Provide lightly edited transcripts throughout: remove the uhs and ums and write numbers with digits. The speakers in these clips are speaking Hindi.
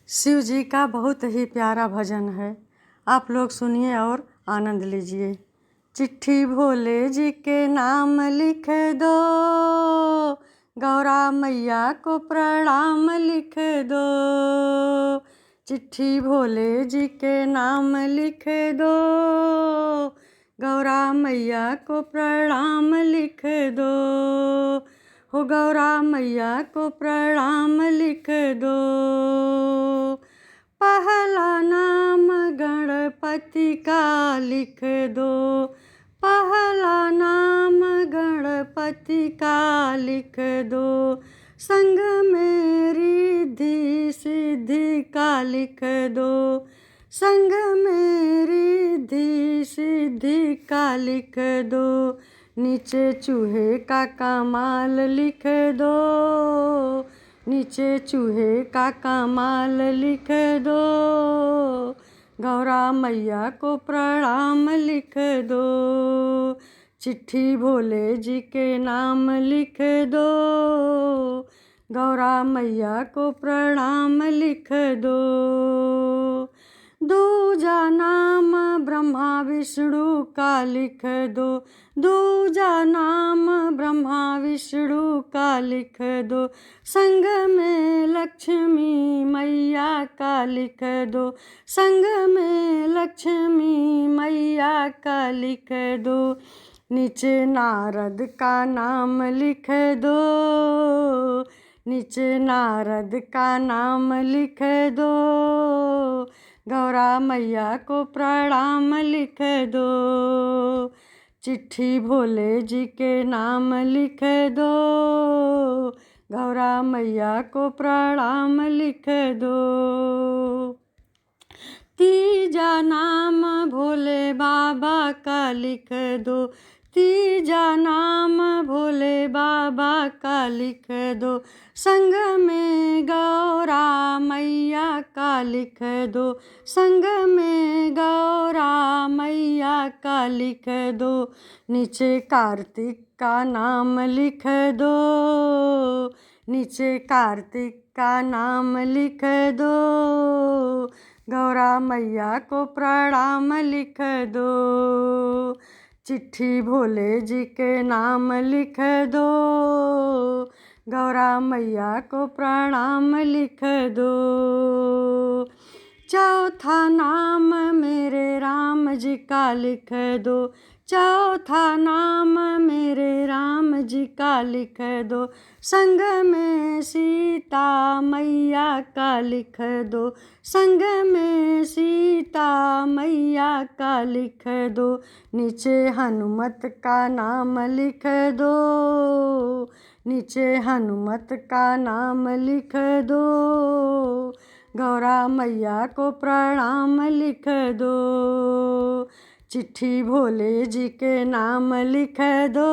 शिव जी का बहुत ही प्यारा भजन है, आप लोग सुनिए और आनंद लीजिए। चिट्ठी भोले जी के नाम लिख दो, गौरा मैया को प्रणाम लिख दो। चिट्ठी भोले जी के नाम लिख दो, गौरा मैया को प्रणाम लिख दो। हो गौरा मैया को प्रणाम लिख दो। पहला नाम गणपति का लिख दो, पहला नाम गणपति का लिख दो। संग में रिद्धि सिद्धि का लिख दो, संग में रिद्धि सिद्धि का लिख दो। नीचे चूहे का कमाल लिख दो, नीचे चूहे का कमाल लिख दो। गौरा मैया को प्रणाम लिख दो। चिट्ठी भोले जी के नाम लिख दो, गौरा मैया को प्रणाम लिख दो। दूजा नाम ब्रह्मा विष्णु का लिख दो, दूजा नाम ब्रह्मा विष्णु का लिख दो। संग में लक्ष्मी मैया का लिख दो, संग में लक्ष्मी मैया का लिख दो। नीचे नारद का नाम लिख दो, नीचे नारद का नाम लिख दो। गौरा मैया को प्रणाम लिख दो। चिट्ठी भोले जी के नाम लिख दो, गौरा मैया को प्रणाम लिख दो। तीजा नाम भोले बाबा का लिख दो, तीजा नाम भोले बाबा का लिख दो। संग में गौरा मैया का लिख दो, संग में गौरा मैया का लिख दो। नीचे कार्तिक का नाम लिख दो, नीचे कार्तिक का नाम लिख दो। गौरा मैया को प्रणाम लिख दो। चिट्ठी भोले जी के नाम लिख दो, गौरा मैया को प्रणाम लिख दो। चौथा नाम मेरे राम जी का लिख दो, चौथा नाम मेरे राम जी का लिख दो। संग में सीता मैया का लिख दो, संग में सीता मैया का लिख दो। नीचे हनुमत का नाम लिख दो, नीचे हनुमत का नाम लिख दो। गौरा मैया को प्रणाम लिख दो। चिट्ठी भोले जी के नाम लिख दो,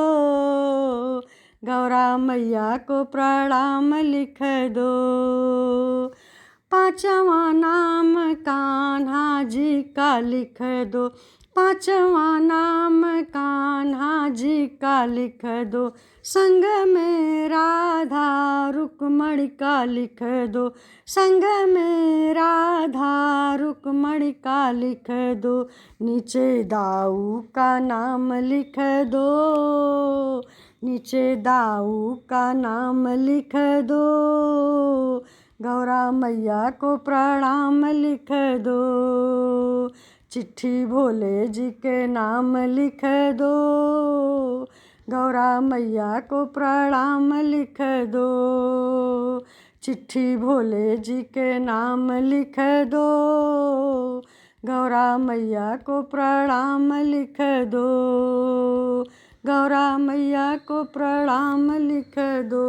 गौरा मैया को प्रणाम लिख दो। पांचवा नाम कान्हा जी का लिख दो, पांचवा नाम कान्हा जी का लिख दो। संग में राधा रुक्मणी का लिख दो, संग में राधा रुक्मणी का लिख दो। नीचे दाऊ का नाम लिख दो, नीचे दाऊ का नाम लिख दो। गौरा मैया को प्रणाम लिख दो। चिट्ठी भोले जी के नाम लिख दो, गौरा मैया को प्रणाम लिख दो। चिट्ठी भोले जी के नाम लिख दो, गौरा मैया को प्रणाम लिख दो। गौरा मैया को प्रणाम लिख दो।